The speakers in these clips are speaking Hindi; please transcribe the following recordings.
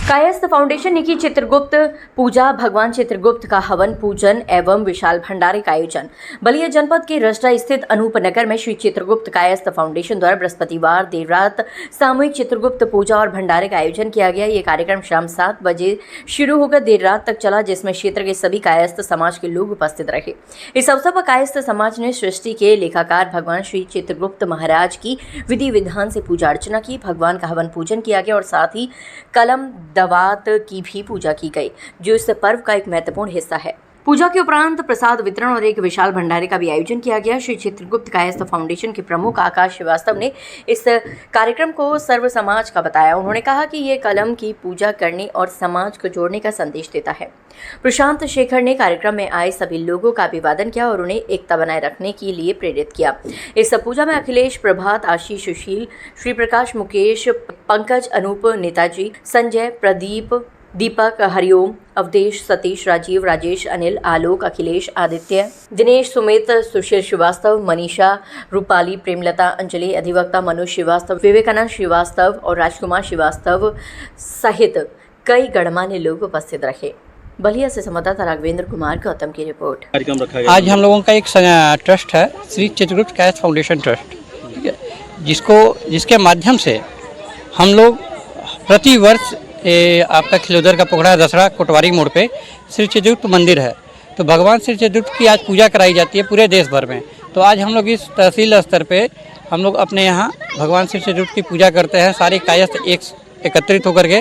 कायस्थ फाउंडेशन ने की चित्रगुप्त पूजा। भगवान चित्रगुप्त का हवन पूजन एवं विशाल भंडारे का आयोजन। बलिया जनपद के रसड़ा स्थित अनूपनगर में श्री चित्रगुप्त कायस्थ फाउंडेशन द्वारा बृहस्पतिवार देर रात सामूहिक चित्रगुप्त पूजा और भंडारे का आयोजन किया गया। ये कार्यक्रम शाम 7 बजे शुरू होकर देर रात तक चला, जिसमें क्षेत्र के सभी कायस्थ समाज के लोग उपस्थित रहे। इस अवसर पर कायस्थ समाज ने सृष्टि के लेखाकार भगवान श्री चित्रगुप्त महाराज की विधि विधान से पूजा अर्चना की। भगवान का हवन पूजन किया गया और साथ ही कलम दवात की भी पूजा की गई, जो इस पर्व का एक महत्वपूर्ण हिस्सा है। पूजा के उपरांत प्रसाद वितरण और एक विशाल भंडारे का भी आयोजन किया गया। श्री चित्रगुप्त कायस्थ फाउंडेशन के प्रमुख आकाश श्रीवास्तव ने इस कार्यक्रम को सर्व समाज का बताया। उन्होंने कहा कि ये कलम की पूजा करने और समाज को जोड़ने का संदेश देता है। प्रशांत शेखर ने कार्यक्रम में आए सभी लोगों का अभिवादन किया और उन्हें एकता बनाए रखने के लिए प्रेरित किया। इस पूजा में अखिलेश, प्रभात, आशीष, सुशील, श्री प्रकाश, मुकेश, पंकज, अनूप, नेताजी, संजय, प्रदीप, दीपक, हरिओम, अवधेश, सतीश, राजीव, राजेश, अनिल, आलोक, अखिलेश, आदित्य, दिनेश, सुमित, सुशील श्रीवास्तव, मनीषा, रूपाली, प्रेमलता, अंजलि, अधिवक्ता मनोज श्रीवास्तव, विवेकानंद श्रीवास्तव और राजकुमार श्रीवास्तव सहित कई गणमान्य लोग उपस्थित रहे। बलिया से संवाददाता राघवेंद्र कुमार गौतम की रिपोर्ट। कार्यक्रम रखा गया। आज हम लोगों का एक ट्रस्ट है, श्री चित्रगुप्त कायस्थ फाउंडेशन ट्रस्ट, जिसके माध्यम से हम लोग प्रति वर्ष आपका खिलोदर का पोखरा दसरा कोटवारी मोड़ पे श्री चित्रगुप्त मंदिर है, तो भगवान श्री चित्रगुप्त की आज पूजा कराई जाती है पूरे देश भर में। तो आज हम लोग इस तहसील स्तर पे हम लोग अपने यहाँ भगवान श्री चित्रगुप्त की पूजा करते हैं। सारे कायस्थ एकत्रित होकर के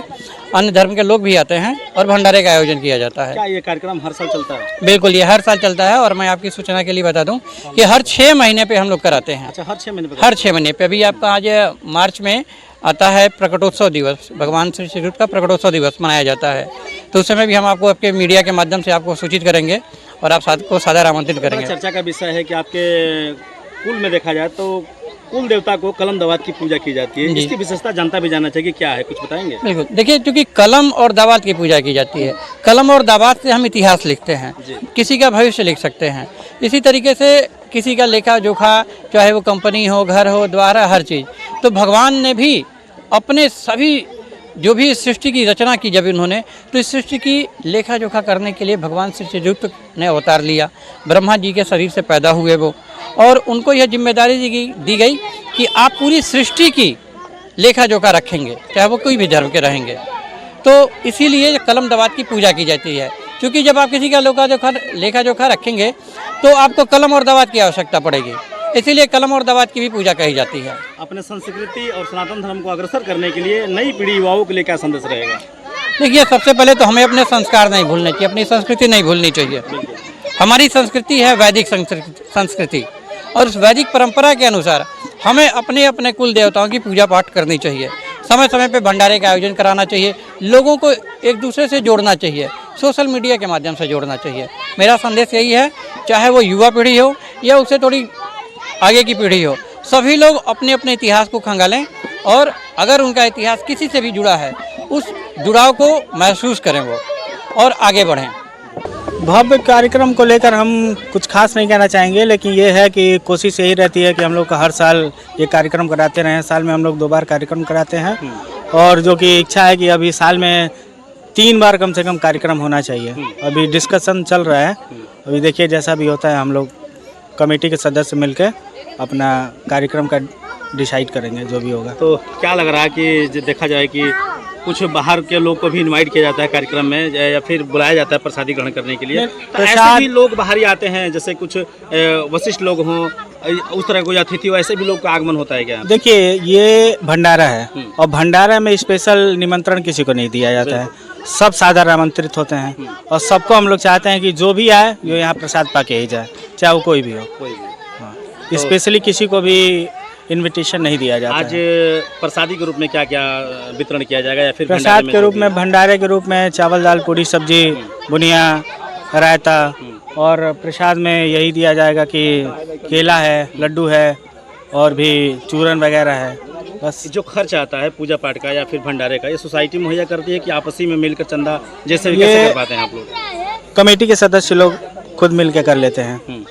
अन्य धर्म के लोग भी आते हैं और भंडारे का आयोजन किया जाता है। क्या ये कार्यक्रम हर साल चलता है? बिल्कुल, ये हर साल चलता है और मैं आपकी सूचना के लिए बता दूं कि हर 6 महीने पे हम लोग कराते हैं। अच्छा, हर 6 महीने पे? हर 6 महीने पे। अभी आपका आज मार्च में आता है प्रकटोत्सव दिवस, भगवान श्री चित्रगुप्त का प्रकटोत्सव दिवस मनाया जाता है। तो उस समय भी हम आपको आपके मीडिया के माध्यम से आपको सूचित करेंगे और आप को सादर आमंत्रित करेंगे। चर्चा का विषय है कि आपके कुल में देखा जाए तो कुल देवता को कलम दवात की पूजा की जाती है। इसकी विशेषता जनता भी जानना चाहिए, क्या है, कुछ बताएंगे? बिल्कुल, देखिए, क्योंकि कलम और दावात की पूजा की जाती है, कलम और दावात से हम इतिहास लिखते हैं, किसी का भविष्य लिख सकते हैं। इसी तरीके से किसी का लेखा जोखा, चाहे वो कंपनी हो, घर हो, द्वार, हर चीज़। तो भगवान ने भी अपने सभी जो भी सृष्टि की रचना की जब इन्होंने, तो इस सृष्टि की लेखा जोखा करने के लिए भगवान श्री चित्रगुप्त ने अवतार लिया। ब्रह्मा जी के शरीर से पैदा हुए वो, और उनको यह जिम्मेदारी दी गई कि आप पूरी सृष्टि की लेखा जोखा रखेंगे, चाहे वो कोई भी धर्म के रहेंगे। तो इसीलिए कलम दवात की पूजा की जाती है, क्योंकि जब आप किसी का लेखा जोखा रखेंगे तो आपको कलम और दवात की आवश्यकता पड़ेगी, इसीलिए कलम और दवात की भी पूजा कही जाती है। अपने संस्कृति और सनातन धर्म को अग्रसर करने के लिए नई पीढ़ी युवाओं के लिए क्या संदेश रहेगा? देखिए, सबसे पहले तो हमें अपने संस्कार नहीं भूलने चाहिए, अपनी संस्कृति नहीं भूलनी चाहिए। हमारी संस्कृति है वैदिक संस्कृति, और उस वैदिक परंपरा के अनुसार हमें अपने अपने कुल देवताओं की पूजा पाठ करनी चाहिए। समय समय पे भंडारे का आयोजन कराना चाहिए, लोगों को एक दूसरे से जोड़ना चाहिए, सोशल मीडिया के माध्यम से जोड़ना चाहिए। मेरा संदेश यही है, चाहे वो युवा पीढ़ी हो या उससे थोड़ी आगे की पीढ़ी हो, सभी लोग अपने अपने इतिहास को खंगालें और अगर उनका इतिहास किसी से भी जुड़ा है, उस जुड़ाव को महसूस करें वो और आगे बढ़ें। भव्य कार्यक्रम को लेकर हम कुछ खास नहीं कहना चाहेंगे, लेकिन ये है कि कोशिश यही रहती है कि हम लोग का हर साल ये कार्यक्रम कराते रहें। साल में हम लोग 2 बार कार्यक्रम कराते हैं, और जो कि इच्छा है कि अभी साल में 3 बार कम से कम कार्यक्रम होना चाहिए। अभी डिस्कशन चल रहा है, अभी देखिए जैसा भी होता है हम लोग कमेटी के सदस्य मिलकर अपना कार्यक्रम का डिसाइड करेंगे जो भी होगा। तो क्या लग रहा है कि देखा जाए कि कुछ बाहर के लोग को भी इनवाइट किया जाता है कार्यक्रम में, या फिर बुलाया जाता है प्रसादी ग्रहण करने के लिए? तो ऐसे भी लोग बाहर ही आते हैं, जैसे कुछ वशिष्ठ लोग हों, उस तरह कोई अतिथि हो, ऐसे भी लोग का आगमन होता है क्या? देखिए, ये भंडारा है और भंडारा में स्पेशल निमंत्रण किसी को नहीं दिया जाता है, सब साधारण आमंत्रित होते हैं और सबको हम लोग चाहते हैं कि जो भी आए वो यहाँ प्रसाद पा के ही जाए, चाहे वो कोई भी हो। हाँ, स्पेशली किसी को भी इनविटेशन नहीं दिया जाता। आज प्रसादी के रूप में क्या क्या वितरण किया जाएगा, या फिर प्रसाद के रूप में, भंडारे के रूप में चावल, दाल, पूरी, सब्जी, बुनिया, रायता, और प्रसाद में यही दिया जाएगा कि केला है, लड्डू है और भी चूरन वगैरह है। बस जो खर्च आता है पूजा पाठ का या फिर भंडारे का, ये सोसाइटी मुहैया करती है कि आपसी में मिलकर चंदा जैसे भी कैसे कर पाते हैं आप लोग? कमेटी के सदस्य लोग खुद मिल के कर लेते हैं।